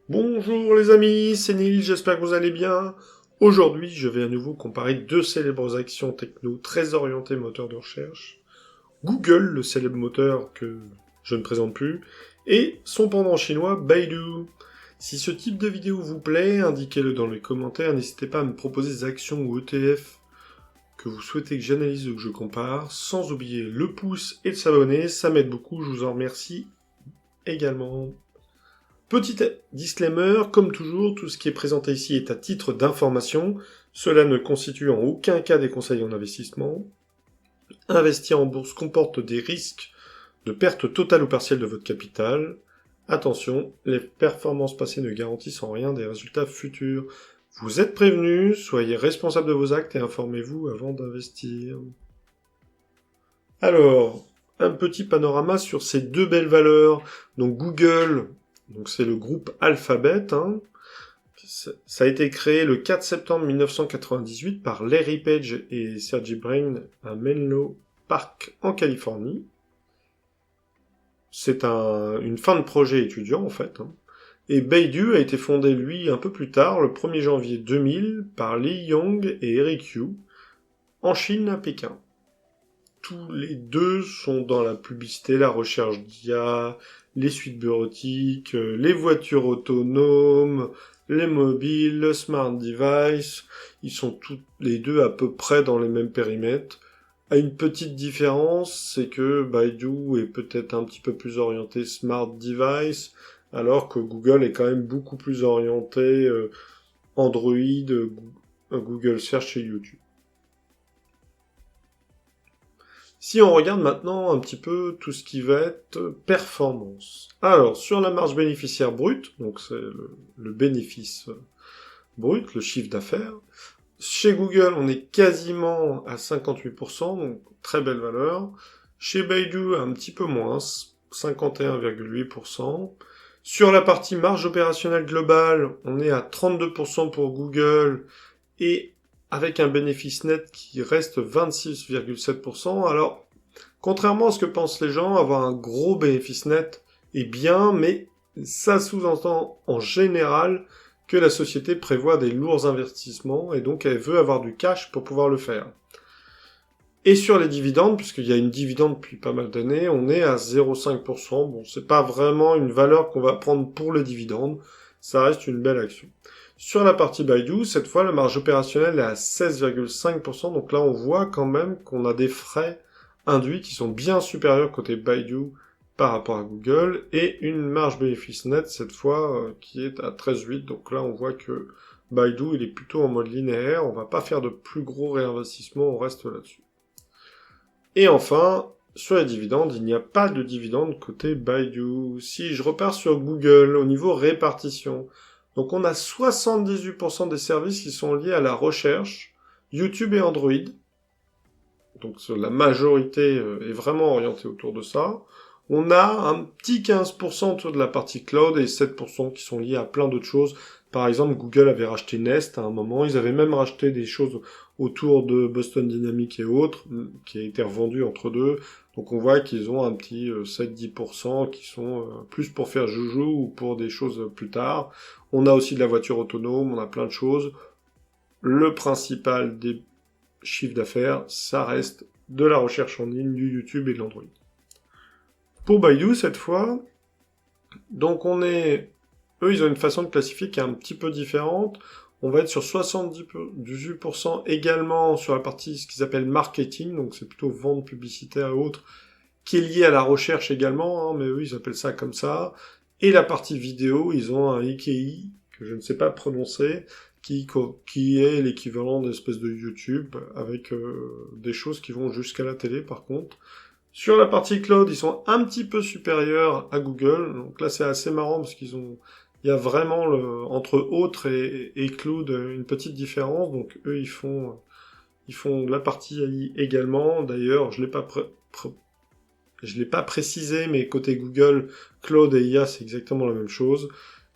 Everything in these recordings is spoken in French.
Bonjour les amis, c'est Neil, j'espère que vous allez bien. Aujourd'hui, je vais à nouveau comparer deux célèbres actions techno très orientées moteurs de recherche. Google, le célèbre moteur que je ne présente plus, et son pendant chinois, Baidu. Si ce type de vidéo vous plaît, indiquez-le dans les commentaires, n'hésitez pas à me proposer des actions ou ETF que vous souhaitez que j'analyse ou que je compare, sans oublier le pouce et de s'abonner, ça m'aide beaucoup, je vous en remercie également. Petit disclaimer, comme toujours, tout ce qui est présenté ici est à titre d'information. Cela ne constitue en aucun cas des conseils en investissement. Investir en bourse comporte des risques de perte totale ou partielle de votre capital. Attention, les performances passées ne garantissent en rien des résultats futurs. Vous êtes prévenus, soyez responsable de vos actes et informez-vous avant d'investir. Alors, un petit panorama sur ces deux belles valeurs. Donc Google, donc c'est le groupe Alphabet, hein. Ça a été créé le 4 septembre 1998 par Larry Page et Sergey Brin à Menlo Park en Californie. C'est une fin de projet étudiant en fait, hein. Et Baidu a été fondé lui un peu plus tard, le 1er janvier 2000, par Li Yong et Eric Yu, en Chine à Pékin. Tous les deux sont dans la publicité, la recherche d'IA, les suites bureautiques, les voitures autonomes, les mobiles, le smart device. Ils sont tous les deux à peu près dans les mêmes périmètres. À une petite différence, c'est que Baidu est peut-être un petit peu plus orienté smart device, alors que Google est quand même beaucoup plus orienté Android, Google Search et YouTube. Si on regarde maintenant un petit peu tout ce qui va être performance. Alors, sur la marge bénéficiaire brute, donc c'est le bénéfice brut, le chiffre d'affaires, chez Google, on est quasiment à 58%, donc très belle valeur. Chez Baidu, un petit peu moins, 51,8%. Sur la partie marge opérationnelle globale, on est à 32% pour Google et avec un bénéfice net qui reste 26,7%. Alors, contrairement à ce que pensent les gens, avoir un gros bénéfice net est bien, mais ça sous-entend en général que la société prévoit des lourds investissements et donc elle veut avoir du cash pour pouvoir le faire. Et sur les dividendes, puisqu'il y a une dividende depuis pas mal d'années, on est à 0,5%. Bon, c'est pas vraiment une valeur qu'on va prendre pour les dividendes, ça reste une belle action. Sur la partie Baidu, cette fois, la marge opérationnelle est à 16,5%, donc là, on voit quand même qu'on a des frais induits qui sont bien supérieurs côté Baidu par rapport à Google, et une marge bénéfice net, cette fois, qui est à 13,8%, donc là, on voit que Baidu, il est plutôt en mode linéaire, on va pas faire de plus gros réinvestissements, on reste là-dessus. Et enfin, sur les dividendes, il n'y a pas de dividendes côté Baidu. Si je repars sur Google, au niveau répartition, donc on a 78% des services qui sont liés à la recherche, YouTube et Android. Donc la majorité est vraiment orientée autour de ça. On a un petit 15% autour de la partie cloud et 7% qui sont liés à plein d'autres choses. Par exemple, Google avait racheté Nest à un moment. Ils avaient même racheté des choses autour de Boston Dynamics et autres, qui a été revendu entre deux. Donc on voit qu'ils ont un petit 7-10% qui sont plus pour faire joujou ou pour des choses plus tard. On a aussi de la voiture autonome, on a plein de choses. Le principal des chiffres d'affaires, ça reste de la recherche en ligne, du YouTube et de l'Android. Pour Baidu, cette fois, donc eux, ils ont une façon de classifier qui est un petit peu différente. On va être sur 78% également sur la partie, ce qu'ils appellent marketing, donc c'est plutôt vente publicitaire et autres, qui est lié à la recherche également, hein, mais eux, ils appellent ça comme ça. Et la partie vidéo, ils ont un IKI, que je ne sais pas prononcer, qui est l'équivalent d'espèce de YouTube, avec des choses qui vont jusqu'à la télé, par contre. Sur la partie cloud, ils sont un petit peu supérieurs à Google. Donc là, c'est assez marrant parce il y a vraiment entre autres et cloud une petite différence. Donc eux, ils font la partie AI également. D'ailleurs, je l'ai pas précisé, mais côté Google, cloud et IA, c'est exactement la même chose.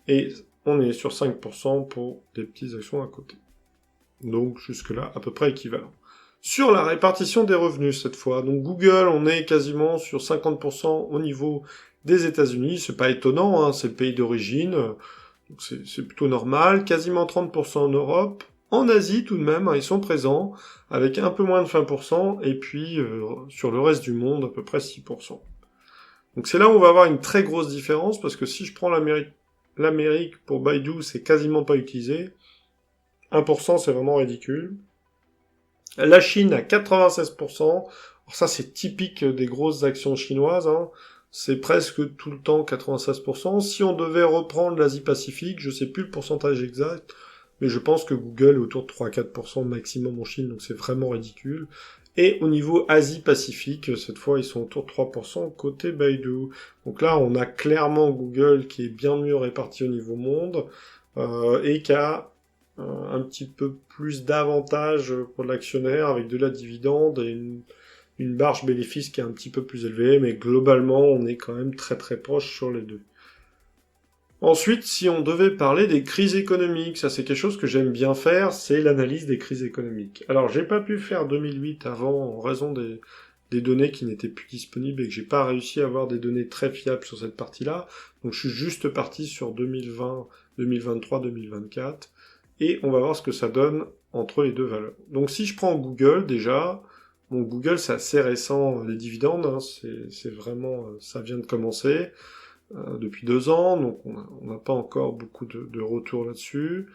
Et on est sur 5% pour des petites actions à côté. Donc jusque-là, à peu près équivalent. Sur la répartition des revenus cette fois, donc Google, on est quasiment sur 50% au niveau des États-Unis, c'est pas étonnant, hein, c'est le pays d'origine. Donc c'est plutôt normal. Quasiment 30% en Europe. En Asie, tout de même, hein, ils sont présents, avec un peu moins de 20%, et puis sur le reste du monde, à peu près 6%. Donc c'est là où on va avoir une très grosse différence, parce que si je prends l'Amérique pour Baidu, c'est quasiment pas utilisé. 1%, c'est vraiment ridicule. La Chine à 96%. Alors ça, c'est typique des grosses actions chinoises, hein. C'est presque tout le temps 96%. Si on devait reprendre l'Asie-Pacifique, je sais plus le pourcentage exact, mais je pense que Google est autour de 3-4% maximum en Chine, donc c'est vraiment ridicule. Et au niveau Asie-Pacifique, cette fois, ils sont autour de 3% côté Baidu. Donc là, on a clairement Google qui est bien mieux réparti au niveau monde, et qui a un petit peu plus d'avantages pour l'actionnaire avec de la dividende et une marge bénéfice qui est un petit peu plus élevée, mais globalement, on est quand même très très proche sur les deux. Ensuite, si on devait parler des crises économiques, ça c'est quelque chose que j'aime bien faire, c'est l'analyse des crises économiques. Alors, j'ai pas pu faire 2008 avant en raison des données qui n'étaient plus disponibles et que j'ai pas réussi à avoir des données très fiables sur cette partie-là. Donc, je suis juste parti sur 2020, 2023, 2024 et on va voir ce que ça donne entre les deux valeurs. Donc, si je prends Google déjà, bon, Google c'est assez récent, les dividendes, hein, c'est vraiment, ça vient de commencer. Depuis 2 ans, donc on n'a pas encore beaucoup de retours là-dessus.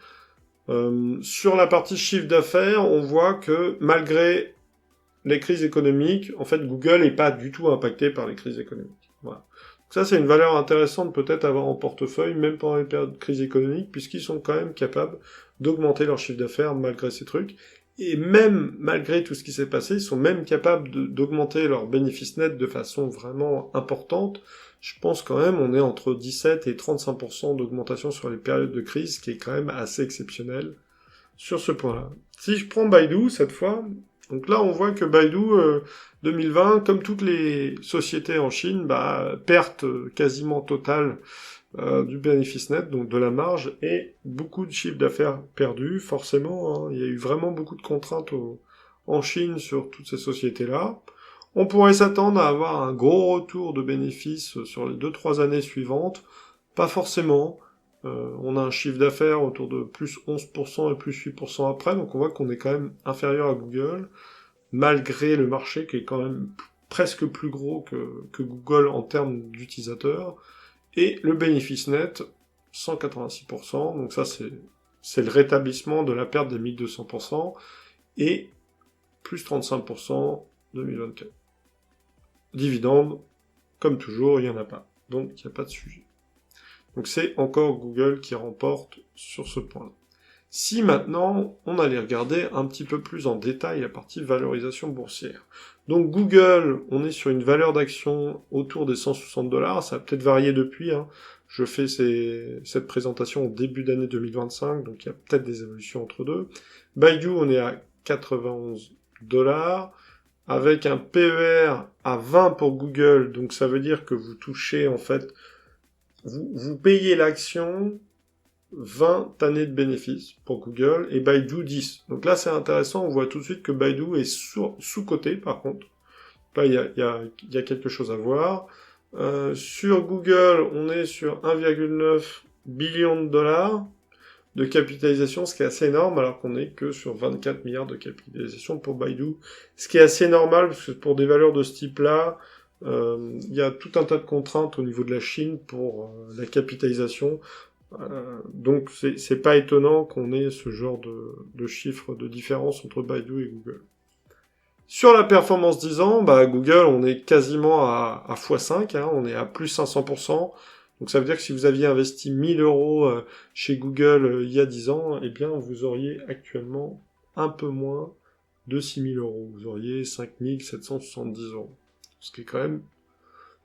Sur la partie chiffre d'affaires, on voit que malgré les crises économiques, en fait, Google n'est pas du tout impacté par les crises économiques. Voilà. Donc ça, c'est une valeur intéressante peut-être à avoir en portefeuille, même pendant les périodes de crise économique, puisqu'ils sont quand même capables d'augmenter leur chiffre d'affaires malgré ces trucs. Et même malgré tout ce qui s'est passé, ils sont même capables d'augmenter leurs bénéfices nets de façon vraiment importante. Je pense quand même on est entre 17 et 35% d'augmentation sur les périodes de crise, ce qui est quand même assez exceptionnel sur ce point-là. Si je prends Baidu cette fois, donc là on voit que Baidu 2020, comme toutes les sociétés en Chine, perte quasiment totale du bénéfice net, donc de la marge, et beaucoup de chiffre d'affaires perdu, forcément, hein. Il y a eu vraiment beaucoup de contraintes en Chine sur toutes ces sociétés-là. On pourrait s'attendre à avoir un gros retour de bénéfices sur les 2-3 années suivantes. Pas forcément. On a un chiffre d'affaires autour de plus 11% et plus 8% après, donc on voit qu'on est quand même inférieur à Google, malgré le marché qui est quand même presque plus gros que Google en termes d'utilisateurs. Et le bénéfice net, 186%, donc ça c'est le rétablissement de la perte des 1200%, et plus 35% 2024. Dividendes, comme toujours, il n'y en a pas. Donc, il n'y a pas de sujet. Donc, c'est encore Google qui remporte sur ce point-là. Si maintenant, on allait regarder un petit peu plus en détail la partie valorisation boursière. Donc, Google, on est sur une valeur d'action autour des $160. Ça a peut-être varié depuis, hein. Je fais cette présentation au début d'année 2025, donc il y a peut-être des évolutions entre deux. Baidu, on est à $91. Avec un PER à 20 pour Google, donc ça veut dire que vous touchez, en fait, vous payez l'action 20 années de bénéfices pour Google, et Baidu 10. Donc là, c'est intéressant, on voit tout de suite que Baidu est sous-coté, par contre. Là, il y a quelque chose à voir. Sur Google, on est sur 1,9 billion de dollars de capitalisation, ce qui est assez énorme, alors qu'on est que sur 24 milliards de capitalisation pour Baidu. Ce qui est assez normal, parce que pour des valeurs de ce type-là, il y a tout un tas de contraintes au niveau de la Chine pour la capitalisation. Donc c'est pas étonnant qu'on ait ce genre de chiffres de différence entre Baidu et Google. Sur la performance 10 ans, Google, on est quasiment à x5, hein, on est à plus 500%. Donc ça veut dire que si vous aviez investi 1000 euros chez Google il y a 10 ans, eh bien vous auriez actuellement un peu moins de 6000 euros. Vous auriez 5770 euros. Ce qui est quand même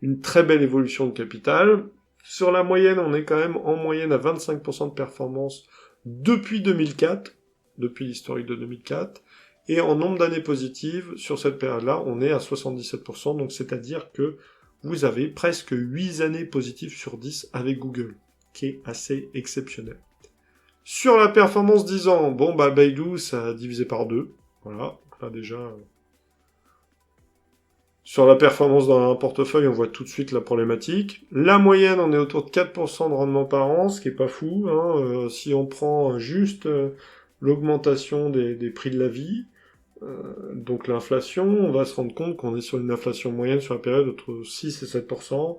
une très belle évolution de capital. Sur la moyenne, on est quand même en moyenne à 25% de performance depuis 2004, depuis l'historique de 2004. Et en nombre d'années positives, sur cette période-là, on est à 77%. Donc c'est-à-dire que vous avez presque 8 années positives sur 10 avec Google, qui est assez exceptionnel. Sur la performance 10 ans, Baidu, ça a divisé par 2. Voilà, donc là déjà, Sur la performance dans un portefeuille, on voit tout de suite la problématique. La moyenne, on est autour de 4% de rendement par an, ce qui est pas fou. Si on prend juste l'augmentation des prix de la vie, donc l'inflation, on va se rendre compte qu'on est sur une inflation moyenne sur la période entre 6 et 7%.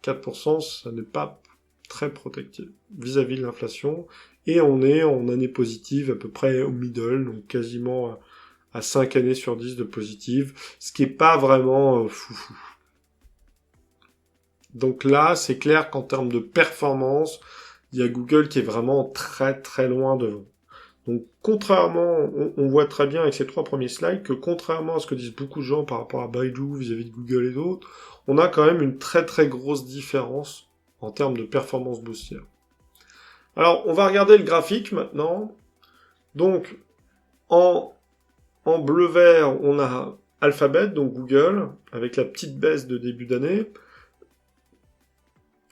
4%, ça n'est pas très protectif vis-à-vis de l'inflation. Et on est en année positive à peu près au middle, donc quasiment à 5 années sur 10 de positive, ce qui est pas vraiment foufou. Donc là, c'est clair qu'en termes de performance, il y a Google qui est vraiment très très loin devant. Donc contrairement, on voit très bien avec ces 3 premiers slides que contrairement à ce que disent beaucoup de gens par rapport à Baidu vis-à-vis de Google et d'autres, on a quand même une très très grosse différence en termes de performance boursière. Alors, on va regarder le graphique maintenant. Donc, en bleu-vert, on a Alphabet, donc Google, avec la petite baisse de début d'année.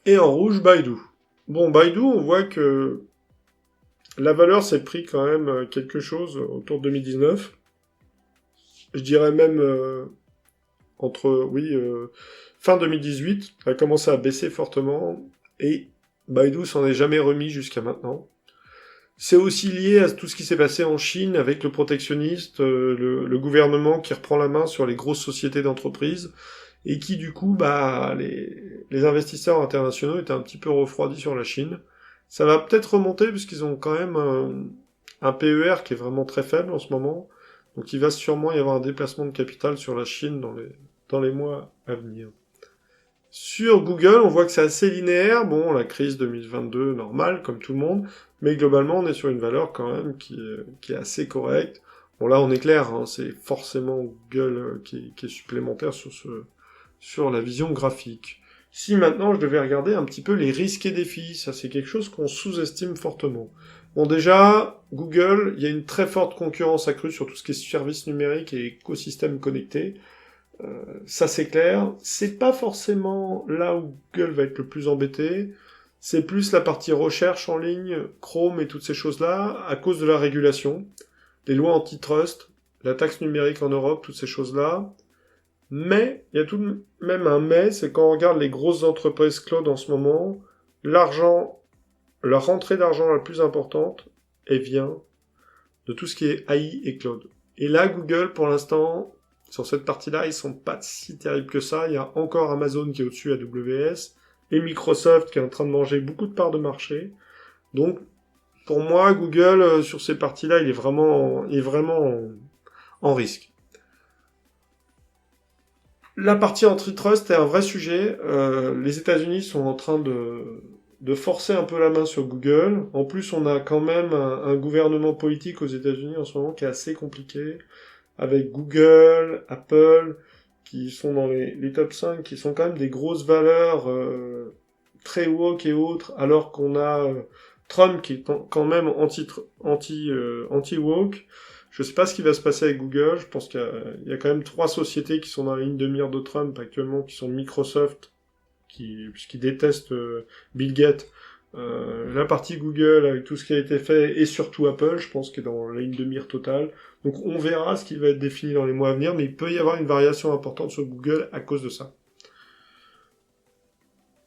Et en rouge, Baidu. Bon, Baidu, on voit que la valeur s'est pris quand même quelque chose autour de 2019. Je dirais même fin 2018, elle a commencé à baisser fortement. Et Baidu s'en est jamais remis jusqu'à maintenant. C'est aussi lié à tout ce qui s'est passé en Chine avec le protectionniste, le gouvernement qui reprend la main sur les grosses sociétés d'entreprise et qui du coup, les investisseurs internationaux étaient un petit peu refroidis sur la Chine. Ça va peut-être remonter puisqu'ils ont quand même un PER qui est vraiment très faible en ce moment. Donc il va sûrement y avoir un déplacement de capital sur la Chine dans les mois à venir. Sur Google, on voit que c'est assez linéaire. Bon, la crise 2022, normale, comme tout le monde. Mais globalement, on est sur une valeur quand même qui est assez correcte. Bon, là, on est clair, hein, c'est forcément Google qui est supplémentaire sur la vision graphique. Si maintenant, je devais regarder un petit peu les risques et défis, ça c'est quelque chose qu'on sous-estime fortement. Bon, déjà, Google, il y a une très forte concurrence accrue sur tout ce qui est services numériques et écosystèmes connectés. Ça c'est clair. C'est pas forcément là où Google va être le plus embêté. C'est plus la partie recherche en ligne, Chrome et toutes ces choses-là, à cause de la régulation, les lois antitrust, la taxe numérique en Europe, toutes ces choses-là. Mais, il y a tout de même un mais, c'est quand on regarde les grosses entreprises cloud en ce moment, la rentrée d'argent la plus importante, elle vient de tout ce qui est AI et cloud. Et là, Google, pour l'instant, sur cette partie-là, ils sont pas si terribles que ça. Il y a encore Amazon qui est au-dessus, AWS, et Microsoft qui est en train de manger beaucoup de parts de marché. Donc, pour moi, Google, sur ces parties-là, il est vraiment en risque. La partie antitrust est un vrai sujet. Les États-Unis sont en train de forcer un peu la main sur Google. En plus, on a quand même un gouvernement politique aux États-Unis en ce moment qui est assez compliqué, avec Google, Apple, qui sont dans les top 5, qui sont quand même des grosses valeurs très woke et autres, alors qu'on a Trump qui est quand même anti-woke. Je sais pas ce qui va se passer avec Google. Je pense qu'il y a quand même 3 sociétés qui sont dans la ligne de mire de Trump actuellement, qui sont Microsoft, qui déteste Bill Gates, la partie Google avec tout ce qui a été fait, et surtout Apple, je pense, qui est dans la ligne de mire totale. Donc on verra ce qui va être défini dans les mois à venir, mais il peut y avoir une variation importante sur Google à cause de ça.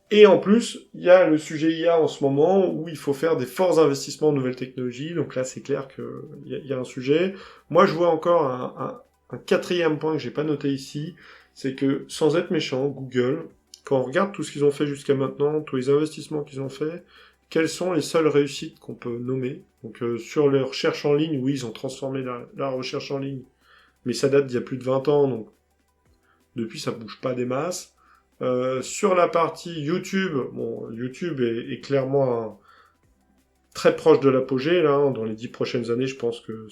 Et en plus, il y a le sujet IA en ce moment où il faut faire des forts investissements en nouvelles technologies. Donc là, c'est clair qu'il y a un sujet. Moi, je vois encore un 4e point que j'ai pas noté ici, c'est que sans être méchant, Google, quand on regarde tout ce qu'ils ont fait jusqu'à maintenant, tous les investissements qu'ils ont fait, quelles sont les seules réussites qu'on peut nommer? Donc sur les recherches en ligne, oui, ils ont transformé la recherche en ligne, mais ça date d'il y a plus de 20 ans, donc depuis ça bouge pas des masses. Sur la partie YouTube, bon, YouTube est clairement très proche de l'apogée, là, hein. Dans les 10 prochaines années, je pense que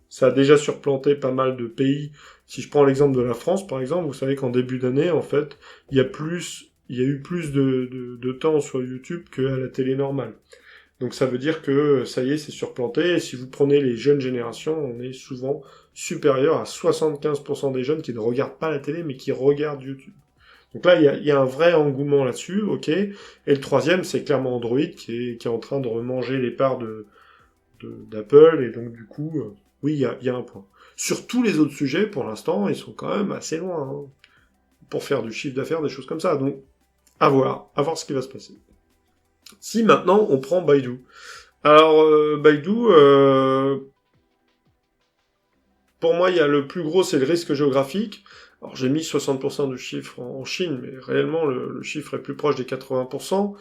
ça a déjà surplanté pas mal de pays. Si je prends l'exemple de la France, par exemple, vous savez qu'en début d'année, en fait, il y a eu plus de temps sur YouTube qu'à la télé normale. Donc ça veut dire que ça y est, c'est surplanté. Et si vous prenez les jeunes générations, on est souvent supérieur à 75% des jeunes qui ne regardent pas la télé, mais qui regardent YouTube. Donc là, il y a un vrai engouement là-dessus, ok. Et le 3e, c'est clairement Android qui est en train de remanger les parts d'Apple. Et donc du coup, oui, il y a un point. Sur tous les autres sujets, pour l'instant, ils sont quand même assez loin, hein, pour faire du chiffre d'affaires, des choses comme ça. Donc, à voir ce qui va se passer. Si maintenant, on prend Baidu. Alors, Baidu, pour moi, il y a le plus gros, c'est le risque géographique. Alors, j'ai mis 60% du chiffre en Chine, mais réellement, le chiffre est plus proche des 80%.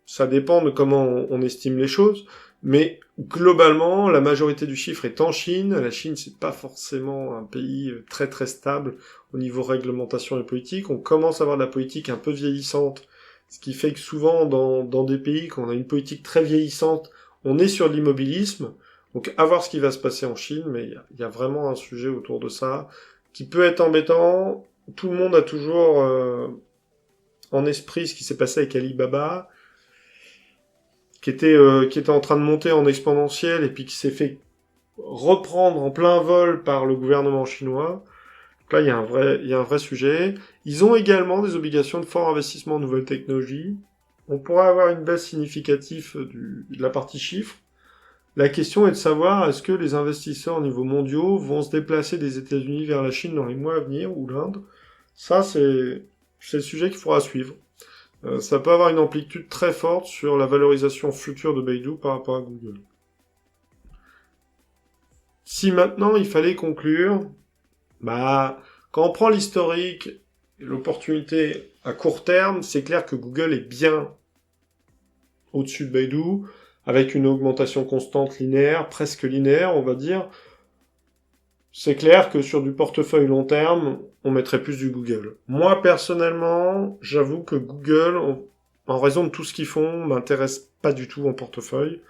Ça dépend de comment on estime les choses. Mais globalement, la majorité du chiffre est en Chine. La Chine, c'est pas forcément un pays très très stable au niveau réglementation et politique. On commence à avoir de la politique un peu vieillissante, ce qui fait que souvent dans des pays, quand on a une politique très vieillissante, on est sur l'immobilisme. Donc à voir ce qui va se passer en Chine, mais il y a vraiment un sujet autour de ça qui peut être embêtant. Tout le monde a toujours en esprit ce qui s'est passé avec Alibaba, qui était en train de monter en exponentiel et puis qui s'est fait reprendre en plein vol par le gouvernement chinois. Donc là, il y a un vrai sujet. Ils ont également des obligations de fort investissement en nouvelles technologies. On pourrait avoir une baisse significative de la partie chiffres. La question est de savoir est-ce que les investisseurs au niveau mondial vont se déplacer des États-Unis vers la Chine dans les mois à venir ou l'Inde. Ça, c'est le sujet qu'il faudra suivre. Ça peut avoir une amplitude très forte sur la valorisation future de Baidu par rapport à Google. Si maintenant il fallait conclure, quand on prend l'historique et l'opportunité à court terme, c'est clair que Google est bien au-dessus de Baidu, avec une augmentation constante linéaire, presque linéaire, on va dire. C'est clair que sur du portefeuille long terme, on mettrait plus du Google. Moi, personnellement, j'avoue que Google, en raison de tout ce qu'ils font, m'intéresse pas du tout en portefeuille.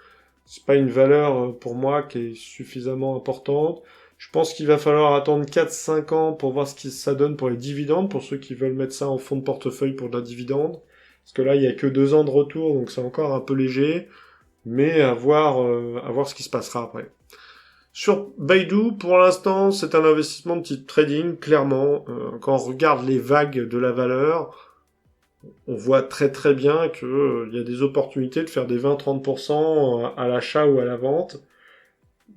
C'est pas une valeur pour moi qui est suffisamment importante. Je pense qu'il va falloir attendre 4-5 ans pour voir ce que ça donne pour les dividendes, pour ceux qui veulent mettre ça en fond de portefeuille pour de la dividende. Parce que là, il y a que 2 ans de retour, donc c'est encore un peu léger. Mais à voir ce qui se passera après. Sur Baidu, pour l'instant, c'est un investissement de type trading, clairement. Quand on regarde les vagues de la valeur, on voit très très bien que y a des opportunités de faire des 20-30% à l'achat ou à la vente.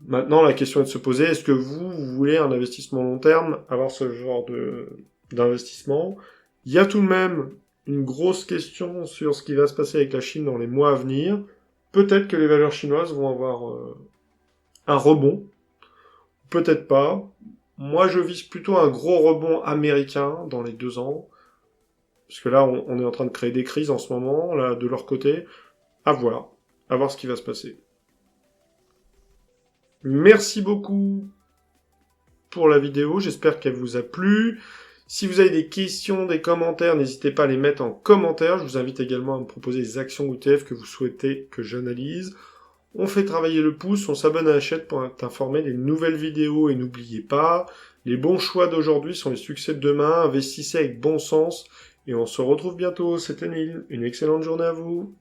Maintenant, la question est de se poser, est-ce que vous voulez un investissement long terme, avoir ce genre d'investissement? Il y a tout de même une grosse question sur ce qui va se passer avec la Chine dans les mois à venir. Peut-être que les valeurs chinoises vont avoir un rebond. Peut-être pas. Moi, je vise plutôt un gros rebond américain dans les 2 ans. Parce que là, on est en train de créer des crises en ce moment, là, de leur côté. À voir. À voir ce qui va se passer. Merci beaucoup pour la vidéo. J'espère qu'elle vous a plu. Si vous avez des questions, des commentaires, n'hésitez pas à les mettre en commentaire. Je vous invite également à me proposer des actions ETF que vous souhaitez que j'analyse. On fait travailler le pouce, on s'abonne à la chaîne pour être informé des nouvelles vidéos et n'oubliez pas, les bons choix d'aujourd'hui sont les succès de demain. Investissez avec bon sens et on se retrouve bientôt. C'était Neil. Une excellente journée à vous.